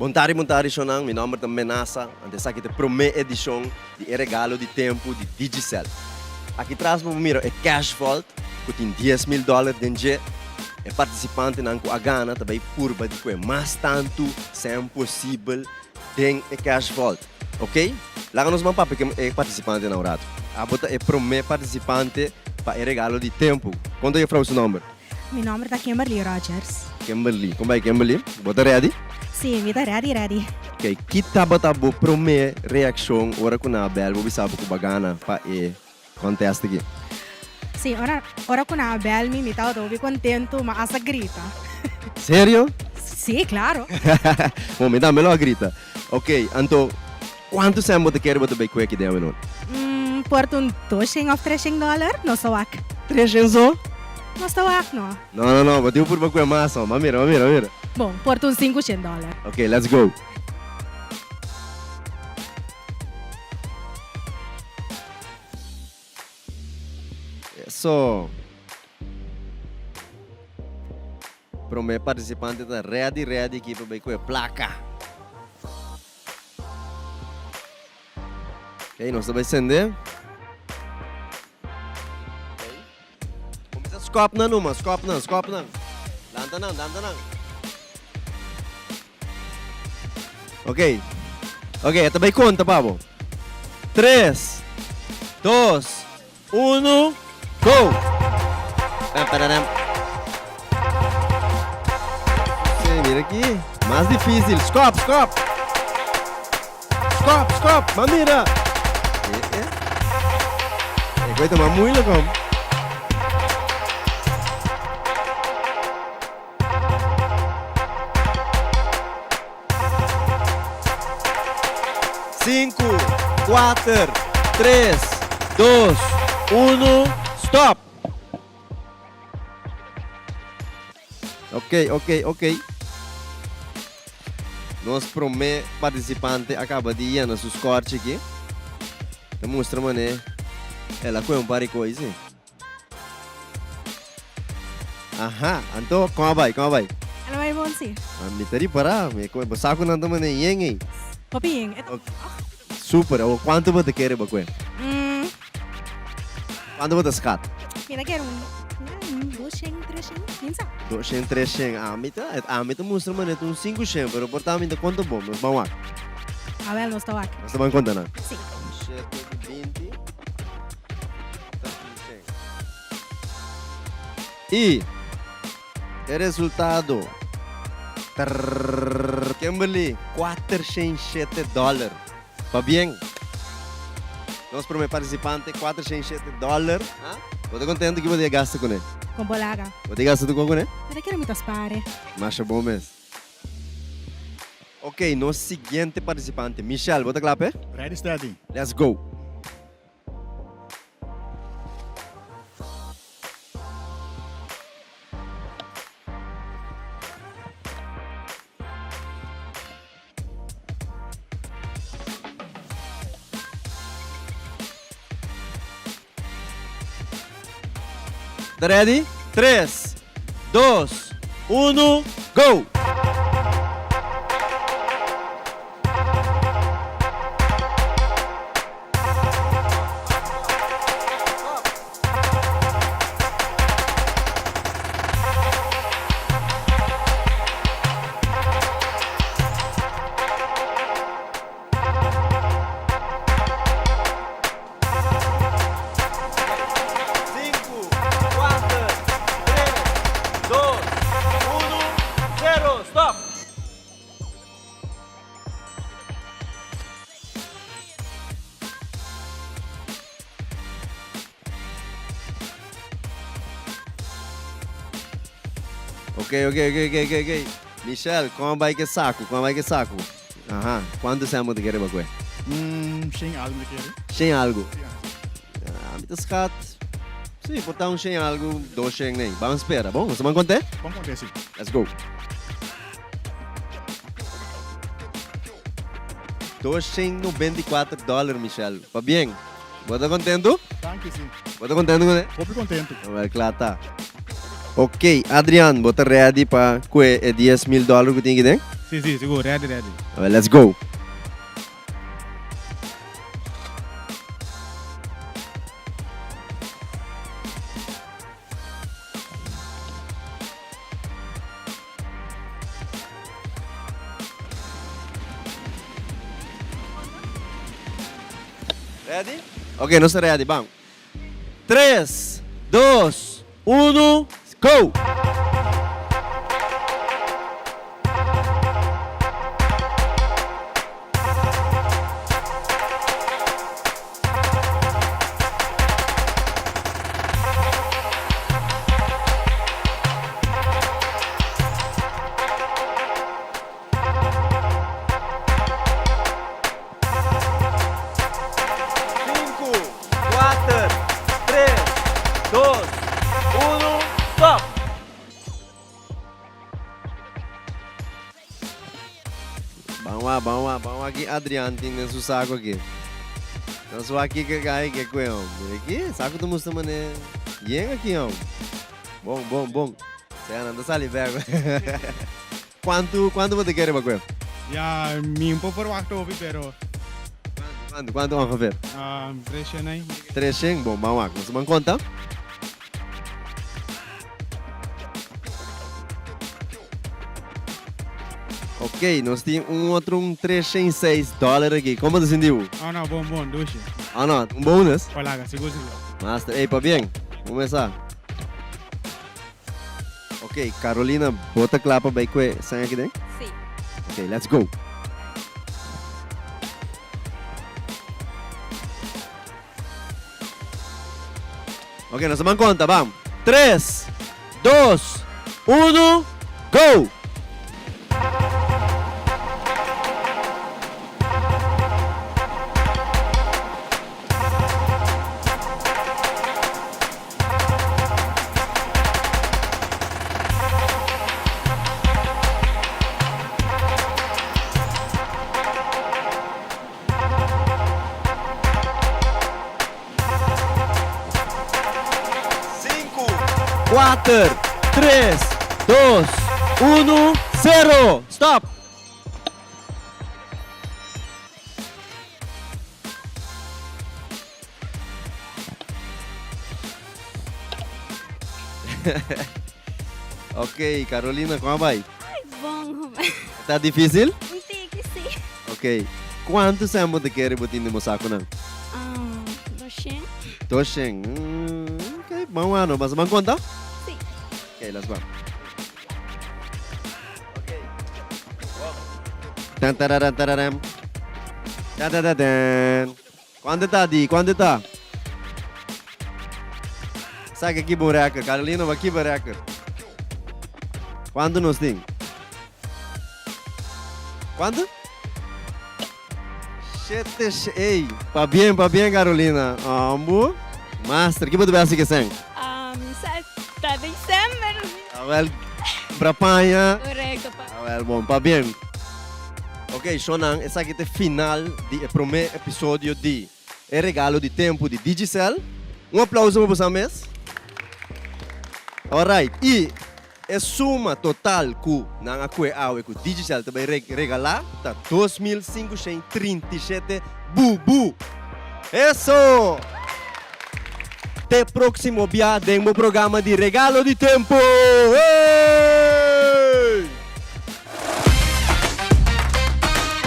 Montari sonang, meu nome é Menasa, antes aqui tem promé edição de regalo de tempo de Digicel. Aqui atrás vamos mirar é cash vault, que tem $10,000 dentro. É participante não com a gana, também curva de que mais tanto, sem possível, tem é cash vault, ok? Lá nos mapa porque é participante na hora. A bota é promé participante para regalo de tempo. Quanto é o seu nome? Meu nome é Kimberly Rogers. Kimberly, como é Kimberly? Bota ready? Sim, me dá ready. Ok, kita batabo promé reação ora com a bel, vou saber que bagana para é contest aqui. Sim, ora com a bel me estava todo contento, mas essa grita. Sério? Sim, claro. Bom, me dá melhor grita. Ok, então, quanto tempo você quer botar bem aqui dentro, não? Porto $200 ou $300, não sou aqui. 300 só? Não estou aqui, não. Não, bateu por bacué massa, mas mira. Bom, porto $500. Ok, let's go. Isso. Promé participante da ready aqui para bem com a placa. Ok, nós vamos acender. Começa a scope não. Lanta não. Ok, também conta, Pablo. 3, 2, 1, go! Mira aqui, mais difícil. Scope! Mas mira! Vai tomar muito, como? Cinco, 4, 3, 2, 1, stop! Ok. Nosso promé participante acaba de ir na sua corte aqui. Mostra, mané. Ela com um par de coisa. Aham, então, como vai? Ela vai bom, sim. Me tari para, me saco não toma nem yeng. Paping, Super, quanto você quer, Bacué? Quanto você scat? Mira, quero 200, 300, minsa. 200, 300. A mim mostra, mano, um 500, pero portamento quanto bom, mas vamos lá. A ver, não estou aqui. Você vai contar, não? Sim. 20. E o resultado, Kimberly, $407. Tá bem? Nosso primeiro participante, $407. Você contente que você gasta com ele? Com bolaga. Você gasta com ele? Mira, quero muito spare. Mas é bom mesmo. Ok, nosso seguinte participante, Michelle, você clap, eh? Ready, steady. Let's go. Tá ready? 3, 2, 1, go! Ok. Michelle, como vai que saco? Aham, quanto tempo de querer bacué? Sem algo de querer. Sem algo. Me tascat. Sim, botar sem algo, 200 nem. Vamos esperar, bom? Você vai contar? Vamos acontecer. Let's go. $294, Michelle. Tá bem? Você contento? Thank you, sim. Você contento com ele? Vou contento. Claro, tá. Ok, Adrian, você ready para que é $10,000 que tem aqui dentro? Sim, seguro, ready. Well, let's go. Ready? Ok, nós estamos ready, vamos. 3, 2, 1, go! Cinco, quatro, três, dois, stop! Vamos aqui, Adriano, tem nesse saco aqui. Nós vamos aqui que cai, que é o aqui, saco do Mustafa, né? Yen aqui, ó. Bom. Você anda sali, velho. Quanto você quer, Baguel? Ya, mi un po' por waktu hobi pero Quanto vamos ver? presyo na 300, bom, vamos lá. Você vai contar? Ok, nós temos outro $306 aqui. Como você sentiu? no, bom, dushi. Ah, não, bônus? Wala ka, siguro. Master, ei, bem, vamos começar. Ok, Carolina, bota clapa bem com sangue aqui dentro? Sim. Ok, let's go. Ok, nós vamos conta, vamos. 3, 2, 1, go! Cinco, 4, 3, 2, 1, 0. Stop! Ok, Carolina, como vai? Bom, Tá difícil? hindi kasi. Ok. Quanto tempo você quer botar no saco, não? Doshing? Tosheng. Ok, vamos lá, mas vamos contar? Sim. Ok, let's go. Tan tararam tararam. Tan tan tan tan. Quanto tá, Di? Quanto tá? Saca aqui buraco. Carolina, aqui buraco. Quanto nós tem? Quanto? Ei, pa bien, Carolina. Ambu. Master, que você vai assistir sem? Sa December. Well, brapanha. Correcto pa. Well, bom, pa bien. Ok, Shonan, essa aqui é o final do primeiro episódio de regalo de tempo de Digicel. Aplauso para você mesmo. Alright, e a suma total que nang ako que o Digicel também regalar tá 2.537 bubu. Isso! Até próximo dia, demo programa de regalo de tempo. Hey!